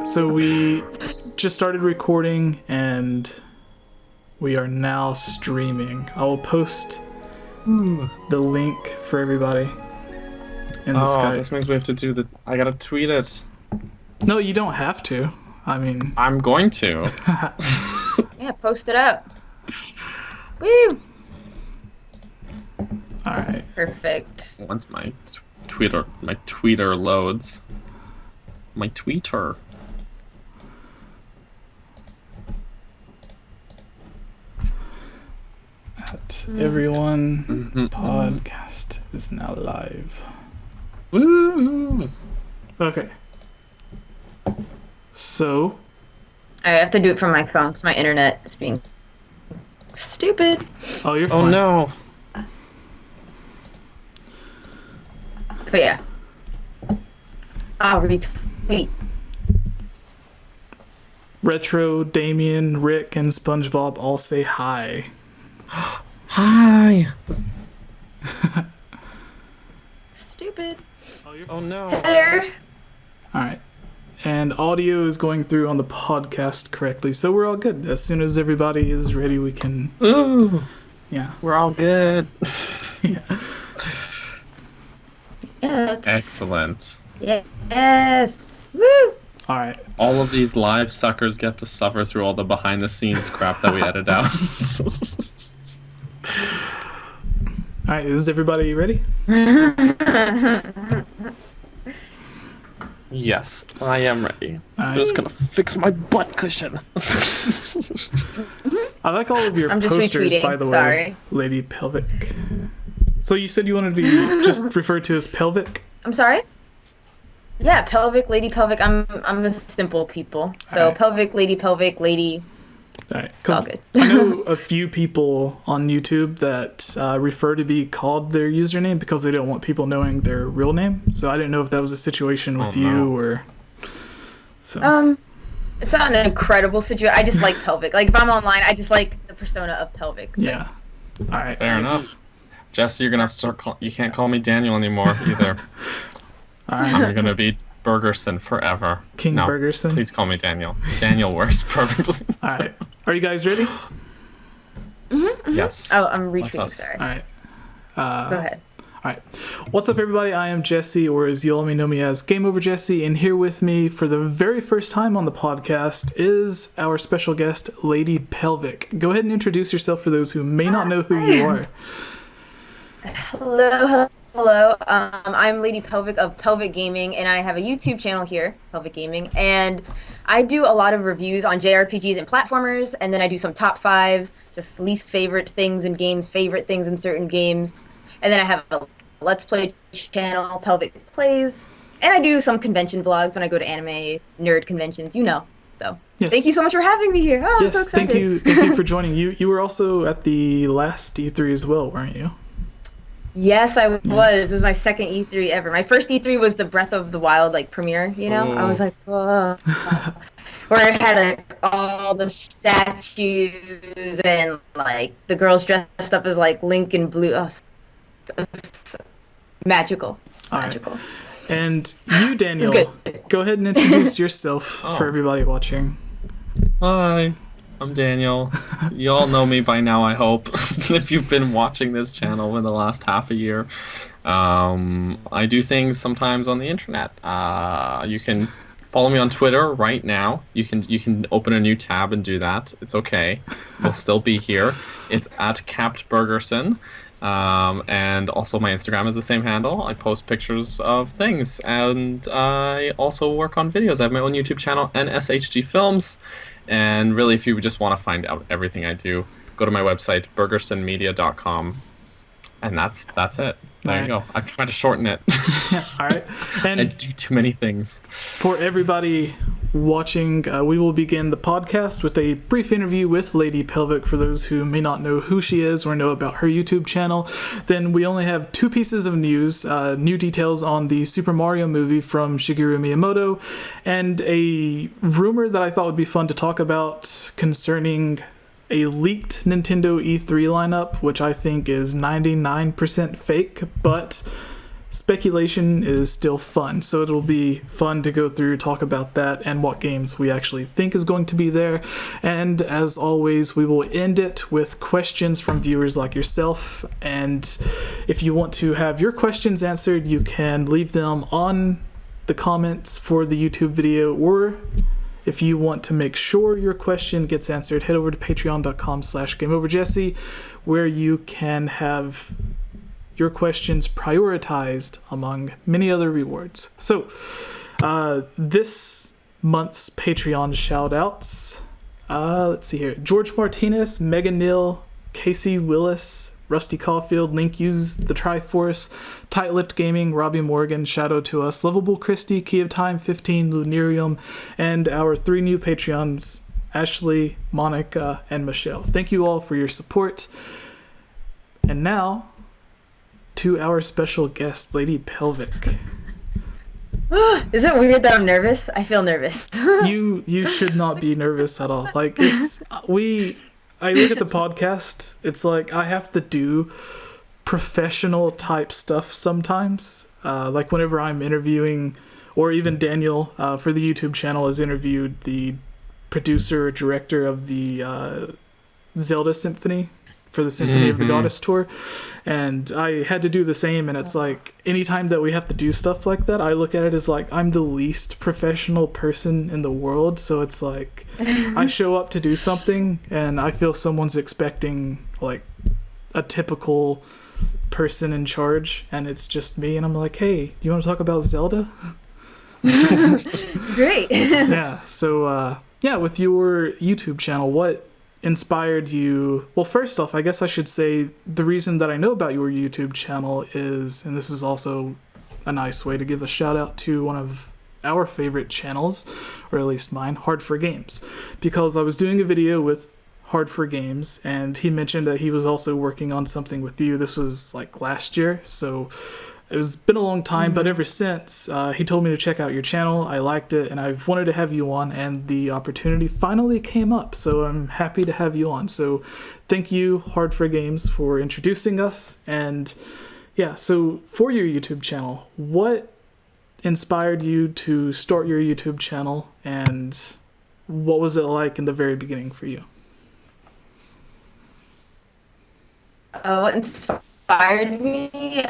So we just started recording and we are now streaming. I will post the link for everybody in the Skype. This means we have to do I gotta tweet it. No, you don't have to. I mean... I'm going to. Yeah, post it up. Woo! Alright. Perfect. Once my tweeter loads. My tweeter. Everyone podcast is now live. Woo! Okay. So... I have to do it from my phone because my internet is being stupid. Oh, you're fine. Oh no. But yeah. I'll retweet. Retro, Damien, Rick, and SpongeBob all say hi. Hi. Stupid. Oh no. Hello. Alright. And audio is going through on the podcast correctly, so we're all good. As soon as everybody is ready, we can... Ooh. Yeah. We're all good. Yeah. Yes. Excellent. Yes. Woo! Alright. All of these live suckers get to suffer through all the behind the scenes crap that we edit out. Alright, is everybody ready? Yes, I am ready. I'm Alright. just gonna fix my butt cushion. I like all of your I'm just posters, retweeting, by the way, sorry. Lady Pelvic. So you said you wanted to be just referred to as Pelvic? I'm sorry? Yeah, pelvic, lady pelvic. I'm a simple people. So Alright. pelvic, lady. Alright, It's all because good. I know a few people on YouTube that refer to be called their username because they don't want people knowing their real name. So I didn't know if that was a situation with you or... So. It's not an incredible situation. I just like pelvic. Like if I'm online, I just like the persona of pelvic. Yeah. Alright. Fair enough. Jesse, you're gonna have to start you can't call me Daniel anymore either. Alright. I'm gonna be Bergerson forever. King No, Bergerson? please call me Daniel. Daniel works perfectly. Alright. Are you guys ready? Yes. Oh, I'm Let retweeting. us. Sorry. Alright. Go ahead. Alright. What's up, everybody? I am Jesse, or as you all may know me as GameOverJesse, and here with me for the very first time on the podcast is our special guest, Lady Pelvic. Go ahead and introduce yourself for those who may not know who you are. Hello. I'm Lady Pelvic of Pelvic Gaming, and I have a YouTube channel here, Pelvic Gaming, and I do a lot of reviews on JRPGs and platformers, and then I do some top fives, just least favorite things in games, favorite things in certain games, and then I have a Let's Play channel, Pelvic Plays, and I do some convention vlogs when I go to anime nerd conventions, you know. So Yes. thank you so much for having me here. Oh, I'm so Yes, excited. thank you for joining. You were also at the last E3 as well, weren't you? Yes, I was. It was my second E3 ever. My first E3 was the Breath of the Wild premiere. You know, I was like, whoa. Where it had all the statues and the girls dressed up as Link and Blue. Oh, it's magical. It's magical. And you, Daniel, good. go ahead and introduce yourself for everybody watching. Hi, I'm Daniel. You all know me by now, I hope. If you've been watching this channel in the last half a year. I do things sometimes on the internet. You can follow me on Twitter right now. You can open a new tab and do that. It's okay. We'll still be here. It's at Capt Bergerson. And also my Instagram is the same handle. I post pictures of things, and I also work on videos. I have my own YouTube channel, NSHG Films. And really, if you just want to find out everything I do, go to my website, bergersonmedia.com. And that's it. There you go. I tried to shorten it. Yeah, all right. And I do too many things. for everybody watching, we will begin the podcast with a brief interview with Lady Pelvic for those who may not know who she is or know about her YouTube channel. Then we only have two pieces of news, new details on the Super Mario movie from Shigeru Miyamoto, and a rumor that I thought would be fun to talk about concerning a leaked Nintendo E3 lineup, which I think is 99% fake, but speculation is still fun, so it'll be fun to go through, talk about that, and what games we actually think is going to be there. And as always, we will end it with questions from viewers like yourself. And if you want to have your questions answered, you can leave them on the comments for the YouTube video, or if you want to make sure your question gets answered, head over to patreon.com/GameOverJesse, where you can have your questions prioritized among many other rewards. So, this month's Patreon shoutouts. Let's see here. George Martinez, Megan Neal, Casey Willis, Rusty Caulfield, Link Uses the Triforce, Tight Lipped Gaming, Robbie Morgan, Shadow to Us, Lovable Christie, Key of Time 15, Lunarium, and our 3 new Patreons, Ashley, Monica, and Michelle. Thank you all for your support. And now, to our special guest, Lady Pelvic. Is it weird that I'm nervous? I feel nervous. You should not be nervous at all. Like, I look at the podcast, it's like I have to do professional type stuff sometimes. Like whenever I'm interviewing, or even Daniel for the YouTube channel has interviewed the producer or director of the Zelda Symphony for the Symphony of the Goddess tour, and I had to do the same. And it's like anytime that we have to do stuff like that, I look at it as like I'm the least professional person in the world. So it's like I show up to do something and I feel someone's expecting like a typical person in charge, and it's just me, and I'm like, hey, do you want to talk about Zelda? Great. Yeah, so with your YouTube channel, what inspired you? Well, first off, I guess I should say the reason that I know about your YouTube channel is, and this is also a nice way to give a shout out to one of our favorite channels, or at least mine, Hard for Games, because I was doing a video with Hard for Games, and he mentioned that he was also working on something with you. This was like last year, so it's been a long time, but ever since, he told me to check out your channel. I liked it, and I've wanted to have you on, and the opportunity finally came up, so I'm happy to have you on. So thank you, Hard for Games, for introducing us. And yeah, so for your YouTube channel, what inspired you to start your YouTube channel, and what was it like in the very beginning for you? What inspired me?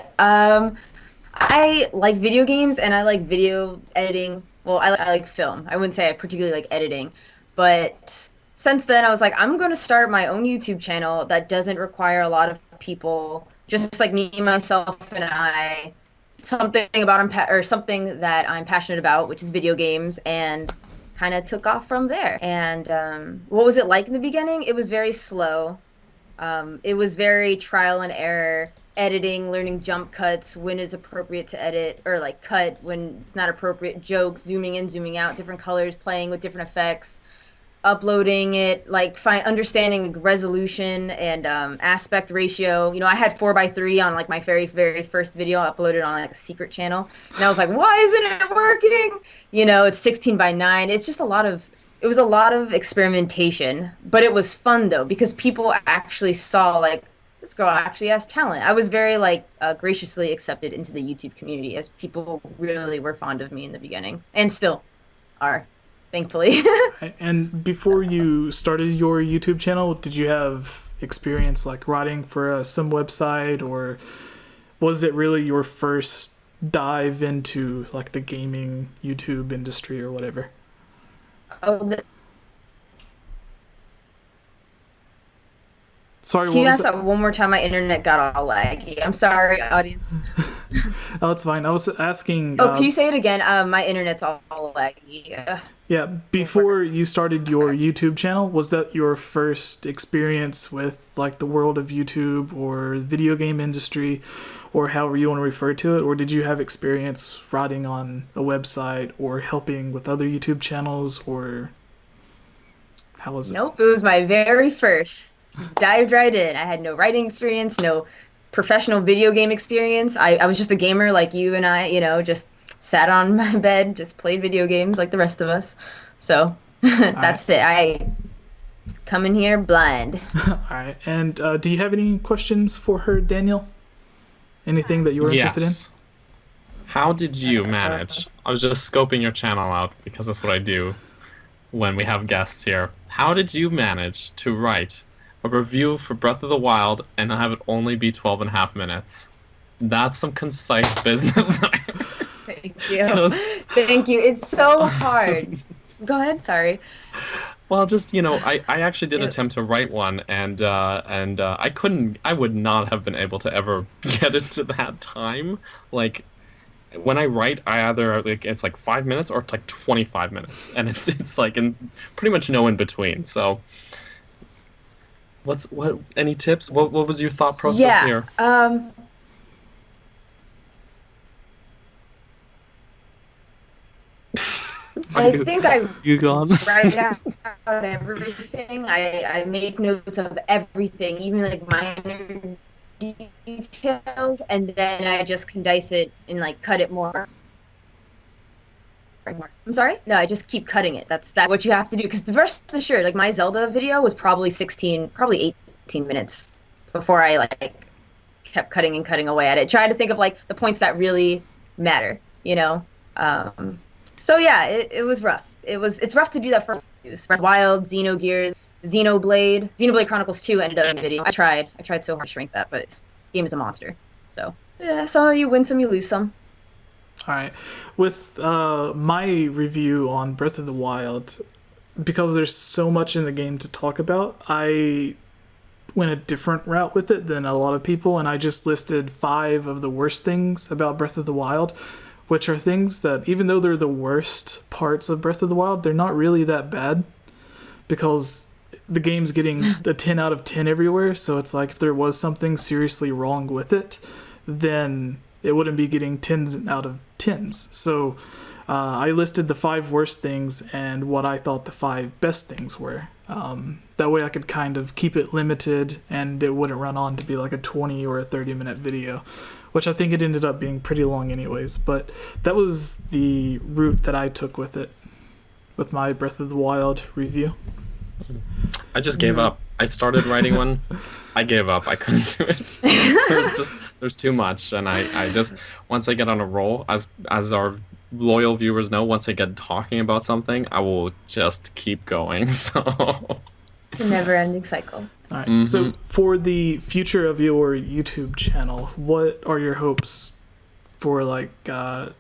I like video games, and I like video editing. Well, I like film. I wouldn't say I particularly like editing, but since then I was like, I'm going to start my own YouTube channel that doesn't require a lot of people, just like me, myself, and I. Something that I'm passionate about, which is video games, and kind of took off from there. And what was it like in the beginning? It was very slow. It was very trial and error, editing, learning jump cuts, when is appropriate to edit, or like cut when it's not appropriate, jokes, zooming in, zooming out, different colors, playing with different effects, uploading it, like understanding resolution and aspect ratio. You know, I had 4:3 on like my very, very first video uploaded on like a secret channel, and I was like, why isn't it working? You know, it's 16:9. It's just it was a lot of experimentation, but it was fun though, because people actually saw like, this girl actually has talent. I was very like graciously accepted into the YouTube community, as people really were fond of me in the beginning, and still are, thankfully. And before you started your YouTube channel, did you have experience like writing for some website, or was it really your first dive into like the gaming YouTube industry or whatever? Sorry, Can you ask that one more time? My internet got all laggy. I'm sorry, audience. Oh, it's fine. I was asking... can you say it again? My internet's all laggy. Yeah, before you started your YouTube channel, was that your first experience with like the world of YouTube or video game industry, or however you want to refer to it? Or did you have experience writing on a website or helping with other YouTube channels, or how was it? Nope, it was my very first. Just dived right in. I had no writing experience, no professional video game experience. I was just a gamer like you and I, you know, just sat on my bed, just played video games like the rest of us. So that's it. I come in here blind. All right. And do you have any questions for her, Daniel? Anything that you were interested in? How did you manage? I was just scoping your channel out because that's what I do when we have guests here. How did you manage to write a review for Breath of the Wild and have it only be 12 and a half minutes? That's some concise business. Thank you. Thank you. It's so hard. Go ahead. Sorry. Well, just, I actually did attempt to write one, and I couldn't. I would not have been able to ever get into that time. Like, when I write, I either it's like 5 minutes or it's like 25 minutes, and it's like pretty much no in between. So, what? Any tips? What was your thought process here? I think I write out gone? everything. I make notes of everything, even like minor details, and then I just condense it and like cut it more. I'm sorry? No, I just keep cutting it. That's what you have to do, because the rest of the sure, like my Zelda video was probably 18 minutes before I like kept cutting and cutting away at it. Trying to think of like the points that really matter, So yeah, it was rough. It's rough to do that for Wild, Xenogears, Xenoblade Chronicles 2 ended up in the video. I tried so hard to shrink that, but the game is a monster. So yeah, some of you win some, you lose some. All right. With my review on Breath of the Wild, because there's so much in the game to talk about, I went a different route with it than a lot of people, and I just listed 5 of the worst things about Breath of the Wild, which are things that, even though they're the worst parts of Breath of the Wild, they're not really that bad, because the game's getting a 10 out of 10 everywhere, so it's like if there was something seriously wrong with it, then it wouldn't be getting 10s out of 10s. So I listed the 5 worst things and what I thought the 5 best things were. That way I could kind of keep it limited and it wouldn't run on to be like a 20 or a 30-minute video, which I think it ended up being pretty long anyways. But that was the route that I took with it, with my Breath of the Wild review. I just gave up. I started writing one. I gave up. I couldn't do it. There's too much, and I just, once I get on a roll, as our loyal viewers know, once I get talking about something, I will just keep going. So it's a never-ending cycle. All right. So for the future of your YouTube channel, what are your hopes for like the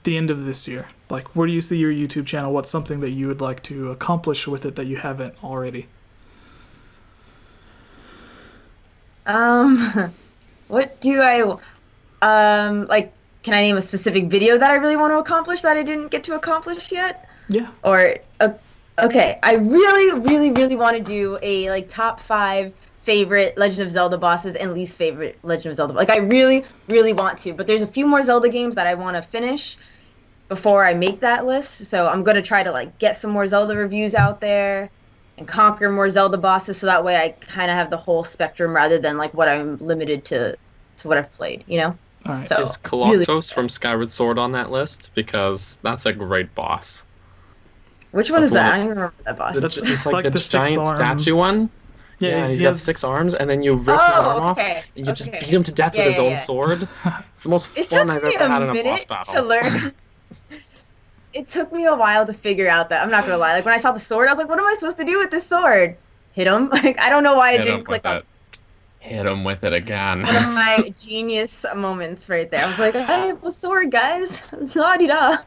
end of this year? Like, where do you see your YouTube channel? What's something that you would like to accomplish with it that you haven't already? What do I like? Can I name a specific video that I really want to accomplish that I didn't get to accomplish yet? Yeah. Or okay, I really, really, really want to do a like top 5 favorite Legend of Zelda bosses and least favorite Legend of Zelda. Like, I really, really want to, but there's a few more Zelda games that I want to finish before I make that list. So I'm gonna try to like get some more Zelda reviews out there and conquer more Zelda bosses, so that way I kind of have the whole spectrum rather than like what I'm limited to what I've played, All right. So, is Koloktos from Skyward Sword on that list? Because that's a great boss. Which one is that? I don't even remember that boss. It's like the the giant statue one. Yeah, he's got 6 arms, and then you rip his arm off, and you just beat him to death with his own sword. It's the most fun I've ever had in a boss battle. To learn. It took me a while to figure out that. I'm not gonna lie. Like, when I saw the sword, I was like, "What am I supposed to do with this sword? Hit him?" Like, I don't know why it didn't click on. Hit him with it again. One of my genius moments right there. I was like, "I have a sword, guys." La-di-da.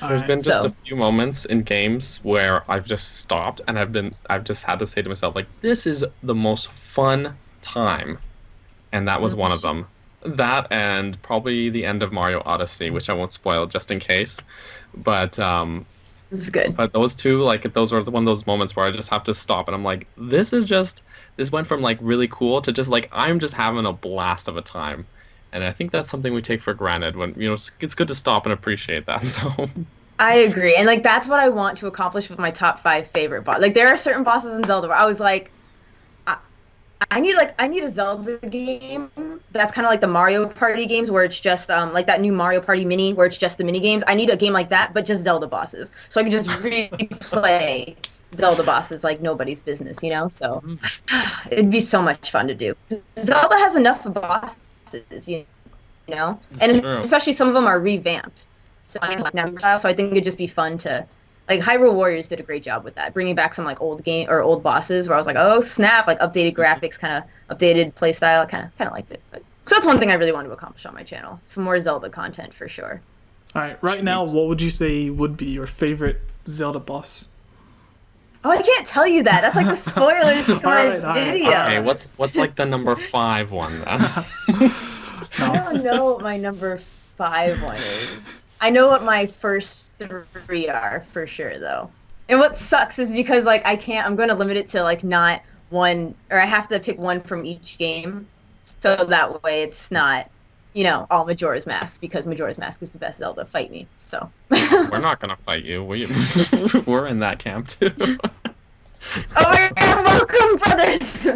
There's been just a few moments in games where I've just stopped and I've just had to say to myself, like, this is the most fun time, and that was one of them. That and probably the end of Mario Odyssey, which I won't spoil just in case. But this is good. But those two, like, those are one of those moments where I just have to stop and I'm like, this went from like really cool to just like, I'm just having a blast of a time. And I think that's something we take for granted when, it's good to stop and appreciate that. So I agree. And like, that's what I want to accomplish with my top 5 favorite bosses. Like, there are certain bosses in Zelda where I was like, I need a Zelda game that's kind of like the Mario Party games where it's just like that new Mario Party Mini where it's just the mini games. I need a game like that, but just Zelda bosses, so I can just replay Zelda bosses like nobody's business, So it'd be so much fun to do. Zelda has enough bosses, know? It's And true. especially some of them are revamped. So I think it'd just be fun to, like, Hyrule Warriors did a great job with that, bringing back some like old game or old bosses where I was like, oh snap, like updated graphics, kind of updated playstyle. I kind of liked it. So that's one thing I really want to accomplish on my channel. Some more Zelda content for sure. All right, right now, what would you say would be your favorite Zelda boss? Oh, I can't tell you that. That's like the spoilers to my All right. video. Okay, what's like the number 5 one then? I don't know what my number 5 one is. I know what my first 3 are for sure, though. And what sucks is because like I'm going to limit it to like not one, or I have to pick one from each game, so that way it's not, all Majora's Mask, because Majora's Mask is the best Zelda. Fight me. So. We're not gonna fight you. We're in that camp too. Oh my God! Welcome, brothers.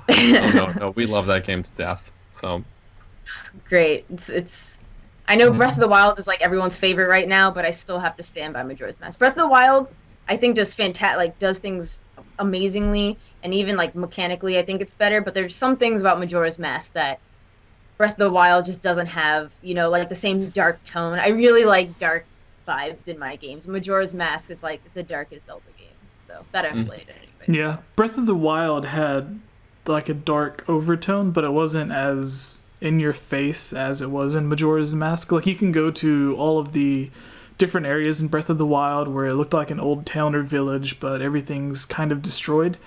No, we love that game to death. So. Great. It's. I know Breath of the Wild is like everyone's favorite right now, but I still have to stand by Majora's Mask. Breath of the Wild, I think, does does things amazingly, and even like mechanically, I think it's better. But there's some things about Majora's Mask that Breath of the Wild just doesn't have, like the same dark tone. I really like dark vibes in my games. Majora's Mask is like the darkest Zelda game, so that I've played anyway. Yeah, Breath of the Wild had like a dark overtone, but it wasn't as in your face as it was in Majora's Mask. Like, you can go to all of the different areas in Breath of the Wild where it looked like an old town or village, but everything's kind of destroyed.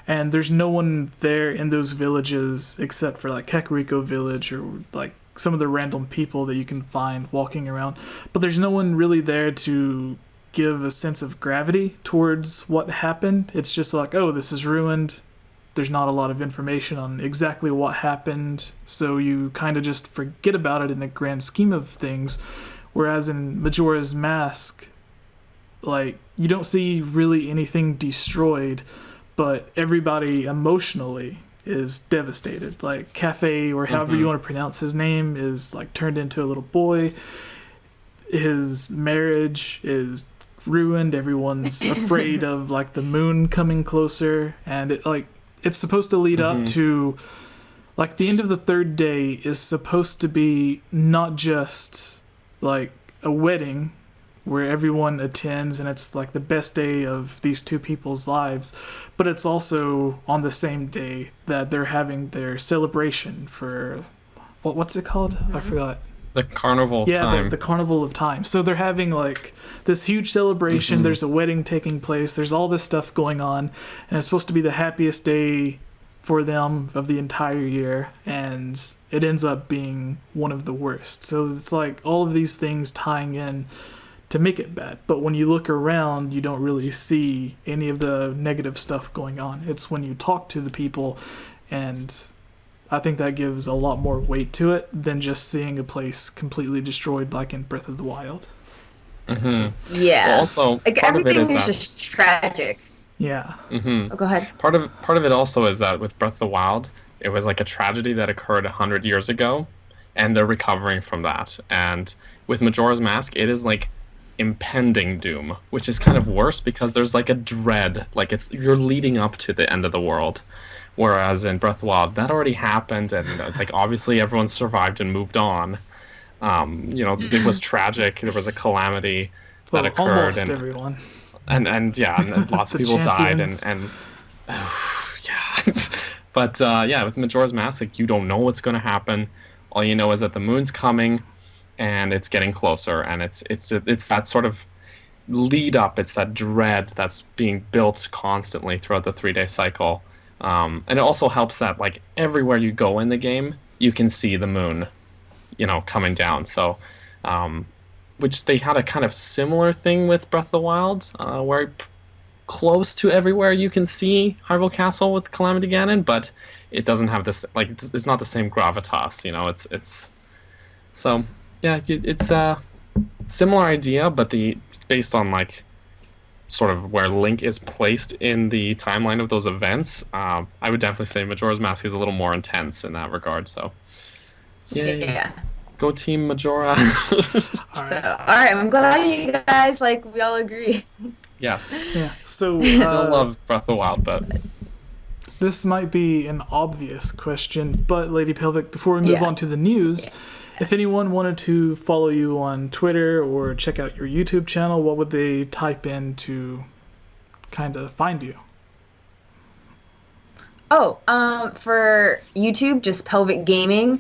And there's no one there in those villages except for like Kakariko Village or like some of the random people that you can find walking around. But there's no one really there to give a sense of gravity towards what happened. It's just like, oh, this is ruined. There's not a lot of information on exactly what happened, so you kind of just forget about it in the grand scheme of things. Whereas in Majora's Mask, like, you don't see really anything destroyed, but everybody emotionally is devastated. Like, Cafe, or however you want to pronounce his name, is like turned into a little boy. His marriage is ruined. Everyone's afraid of like the moon coming closer, and it's supposed to lead up to like the end of the third day is supposed to be not just like a wedding where everyone attends and it's like the best day of these two people's lives, but it's also on the same day that they're having their celebration for what's it called? I forgot. The Carnival of Time. Yeah, the Carnival of Time. So they're having like this huge celebration. There's a wedding taking place. There's all this stuff going on, and it's supposed to be the happiest day for them of the entire year, and it ends up being one of the worst. So it's like all of these things tying in to make it bad. But when you look around, you don't really see any of the negative stuff going on. It's when you talk to the people, and I think that gives a lot more weight to it than just seeing a place completely destroyed like in Breath of the Wild. Yeah. Well, also, like part of it everything is is just tragic. Yeah. Oh, go ahead. Part of it also is that with Breath of the Wild, it was like a tragedy that occurred 100 years ago, and they're recovering from that. And with Majora's Mask, it is like impending doom, which is kind of worse because there's like a dread, like you're leading up to the end of the world. Whereas in Breath of the Wild, that already happened, and like obviously everyone survived and moved on. It was tragic. There was a calamity that occurred, almost and everyone. And lots of people died, and yeah. But with Majora's Mask, like, you don't know what's going to happen. All you know is that the moon's coming, and it's getting closer, and it's that sort of lead up. It's that dread that's being built constantly throughout the 3-day cycle. And it also helps that like everywhere you go in the game, you can see the moon, coming down. So, which they had a kind of similar thing with Breath of the Wild, where close to everywhere you can see Hyrule Castle with Calamity Ganon, but it doesn't have this, like, it's not the same gravitas. It's so yeah, it's a similar idea, but based on like sort of where Link is placed in the timeline of those events, I would definitely say Majora's Mask is a little more intense in that regard. So, yay. Yeah. Go Team Majora. All right, I'm glad you guys, like, we all agree. Yes. Yeah. So Still love Breath of the Wild, but this might be an obvious question, but Lady Pelvic, before we move on to the news, if anyone wanted to follow you on Twitter or check out your YouTube channel, what would they type in to kind of find you? Oh, for YouTube, just Pelvic Gaming.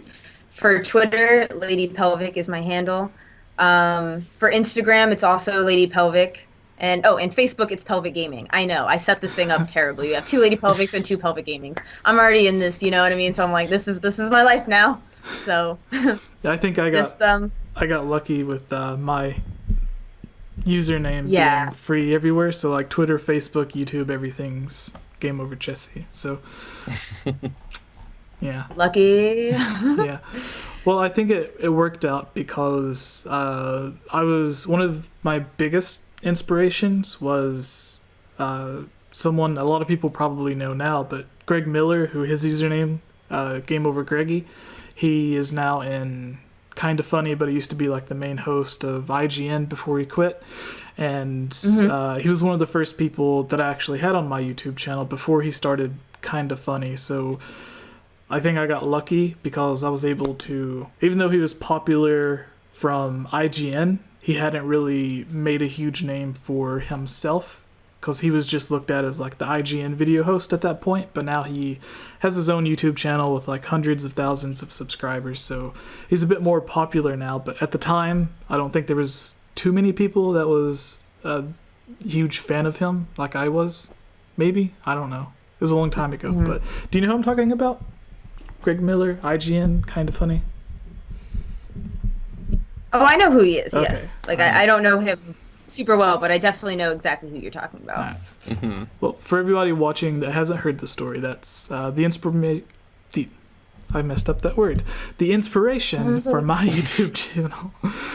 For Twitter, Lady Pelvic is my handle. For Instagram, it's also Lady Pelvic. And Facebook, it's Pelvic Gaming. I know, I set this thing up terribly. We have 2 Lady Pelvics and 2 Pelvic Gamings. I'm already in this, you know what I mean? So I'm like, this is my life now. So yeah, I think I got lucky with my username being free everywhere. So like Twitter, Facebook, YouTube, everything's GameOverJesse. So yeah. Lucky. Yeah. Well, I think it worked out because I was one of my biggest inspirations was someone a lot of people probably know now, but Greg Miller, who his username GameOverGreggy, he is now in Kinda Funny, but he used to be like the main host of IGN before he quit. And he was one of the first people that I actually had on my YouTube channel before he started Kinda Funny. So I think I got lucky because I was able to, even though he was popular from IGN, he hadn't really made a huge name for himself because he was just looked at as like the IGN video host at that point. But now he has his own YouTube channel with like hundreds of thousands of subscribers. So he's a bit more popular now. But at the time, I don't think there was too many people that was a huge fan of him like I was. Maybe. I don't know. It was a long time ago. But do you know who I'm talking about? Greg Miller, IGN, Kinda Funny. Oh, I know who he is, Okay. yes. Like, I don't know him super well, but I definitely know exactly who you're talking about. Right. Well, for everybody watching that hasn't heard the story, that's I messed up that word. The inspiration for my YouTube channel